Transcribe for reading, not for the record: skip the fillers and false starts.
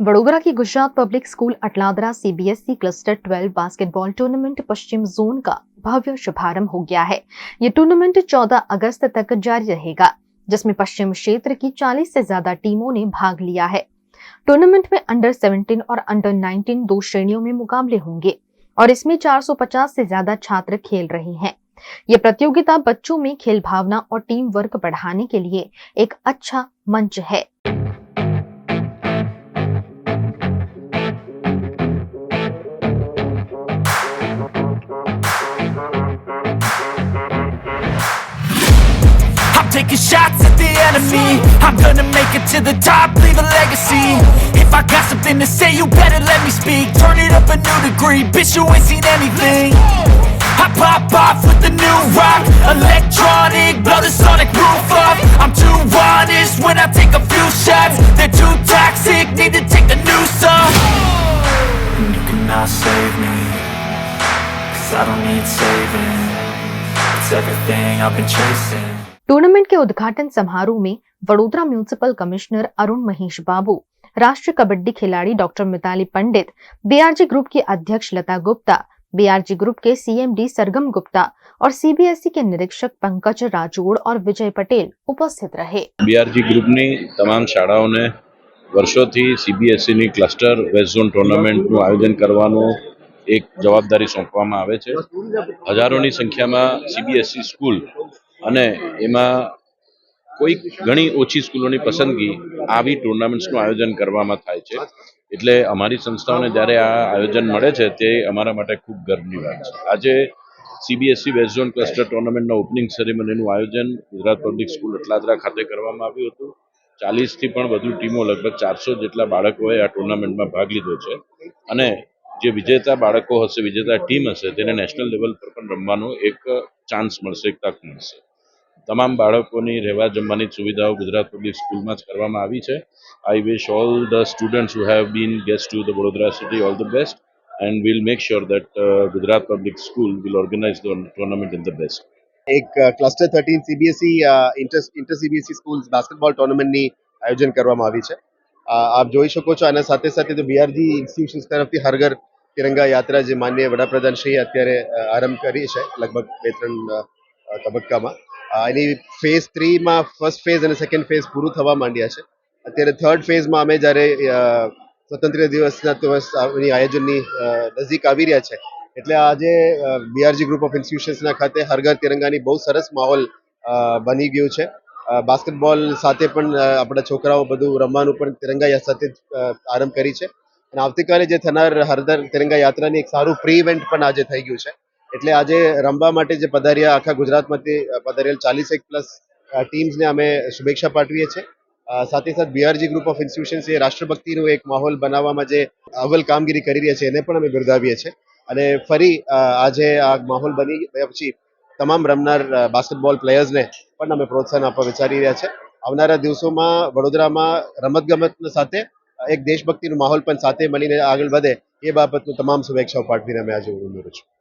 वडोदरा की Gujarat public school Atladara CBSE cluster 12 basketball tournament पश्चिम zone का भव्य शुभारंभ हो गया है। ये टूर्नामेंट 14 अगस्त तक जारी रहेगा, जिसमें पश्चिम क्षेत्र की 40 से ज्यादा टीमों ने भाग लिया है। टूर्नामेंट में अंडर 17 और अंडर 19 दो श्रेणियों में मुकाबले होंगे और इसमें 450 से ज्यादा छात्र खेल रहे हैं। ये प्रतियोगिता बच्चों में खेल भावना और टीम वर्क बढ़ाने के लिए एक अच्छा मंच है। Taking shots at the enemy, I'm gonna make it to the top, leave a legacy. If I got something to say, you better let me speak. Turn it up a new degree, bitch, you ain't seen anything. I pop off with the new rock, electronic, blow the sonic roof up. I'm too honest when I take a few shots. They're too toxic, need to take a new song. And you cannot save me, 'cause I don't need saving. It's everything I've been chasing. Tournament के उद्घाटन समारोह में Vadodara municipal commissioner Arun Mahesh बाबू, राष्ट्रीय कबड्डी खिलाड़ी doctor Mitali पंडित, BRG group की अध्यक्ष लता Gupta, BRG group के CMD सरगम गुप्ता और सीबीएसई के निरीक्षक पंकज राजोड़ और विजय पटेल उपस्थित रहे। बीआरजी ग्रुपनी તમામ શાળાઓને વર્ષોથી સીબીએસઈની ક્લસ્ટર વેસ્ટ ઝોન ટુર્નામેન્ટનું આયોજન કરવાનું એક જવાબદારી સોંપવામાં આવે છે। હજારોની સંખ્યામાં સીબીએસઈ સ્કૂલ અને એમાં કોઈ ઘણી ઓછી સ્કૂલોની પસંદગી આવી ટુર્નામેન્ટ્સનું આયોજન કરવામાં થાય છે। એટલે અમારી સંસ્થાઓને જ્યારે આ આયોજન મળે છે તે અમારા માટે ખૂબ ગર્વની વાત છે। આજે સીબીએસઈ વેસ્ટ ઝોન ક્લસ્ટર ટુર્નામેન્ટના ઓપનિંગ સેરેમનીનું આયોજન ગુજરાત પબ્લિક સ્કૂલ અટલાદરા ખાતે કરવામાં આવ્યું હતું। 40થી પણ વધુ ટીમો, લગભગ 400 જેટલા બાળકોએ આ ટુર્નામેન્ટમાં ભાગ લીધો છે અને જે વિજેતા બાળકો હશે, વિજેતા ટીમ હશે, તેને નેશનલ લેવલ પર પણ રમવાનો એક ચાન્સ મળશે, એક તક મળશે। તમામ બાળકોની રહેવા જમવાની સુવિધાઓ ગુજરાત પબ્લિક સ્કૂલમાં જ કરવામાં આવી છે। I wish all the students who have been guests to the Vadodara city all the best, and we'll make sure that Gujarat Public School will organize the tournament in the best. એક cluster 13 CBSE inter CBSE schools basketball ટુર્નામેન્ટની આયોજન કરવામાં આવી છે। આપ જોઈ શકો છો, આના સાથે સાથે તો બીઆરજી ઇન્સ્ટિટ્યુશન્સ તરફથી હર ઘર તિરંગા યાત્રા જે માનનીય વડાપ્રધાન શ્રી અત્યારે આરંભ કરી છે, લગભગ 2-3 તબક્કામાં। એની ફેઝ 3માં ફર્સ્ટ ફેઝ અને સેકન્ડ ફેઝ પૂરું થવા માંડ્યા છે। અત્યારે થર્ડ ફેઝમાં અમે જ્યારે સ્વતંત્ર દિવસના આયોજનની નજીક આવી રહ્યા છે, એટલે આજે બીઆરજી ગ્રુપ ઓફ ઇન્સ્ટિટ્યુશન્સના ખાતે હર ઘર તિરંગાની બહુ સરસ માહોલ બની ગયું છે। બાસ્કેટબોલ સાથે પણ આપણા છોકરાઓ બધું રમવાનું પણ તિરંગા સાથે આરંભ કરી છે અને આવતીકાલે જે થનાર હર ઘર તિરંગા યાત્રાની એક સારું પ્રી ઇવેન્ટ પણ આજે થઈ ગયું છે। એટલે આજે રમવા માટે જે પધાર્યા આખા ગુજરાતમાંથી પધારેલ 40+ ટીમ્સને અમે શુભેચ્છા પાઠવીએ છીએ। સાથે સાથે બીઆરજી ગ્રુપ ઓફ ઇન્સ્ટિટ્યુશન્સ એ રાષ્ટ્રભક્તિનો એક માહોલ બનાવવામાં જે અવ્વલ કામગીરી કરી રહ્યા છે એને પણ અમે બિરદાવીએ છીએ અને ફરી આજે આ માહોલ બની ગયા પછી તમામ રમનાર બાસ્કેટબોલ પ્લેયર્સને પણ અમે પ્રોત્સાહન આપવા વિચારી રહ્યા છે। આવનારા દિવસોમાં વડોદરામાં રમતગમત સાથે એક દેશભક્તિનો માહોલ પણ સાથે મળીને આગળ વધે એ બાબતનું તમામ શુભેચ્છાઓ પાઠવીને અમે આજે ઉમેરું છું।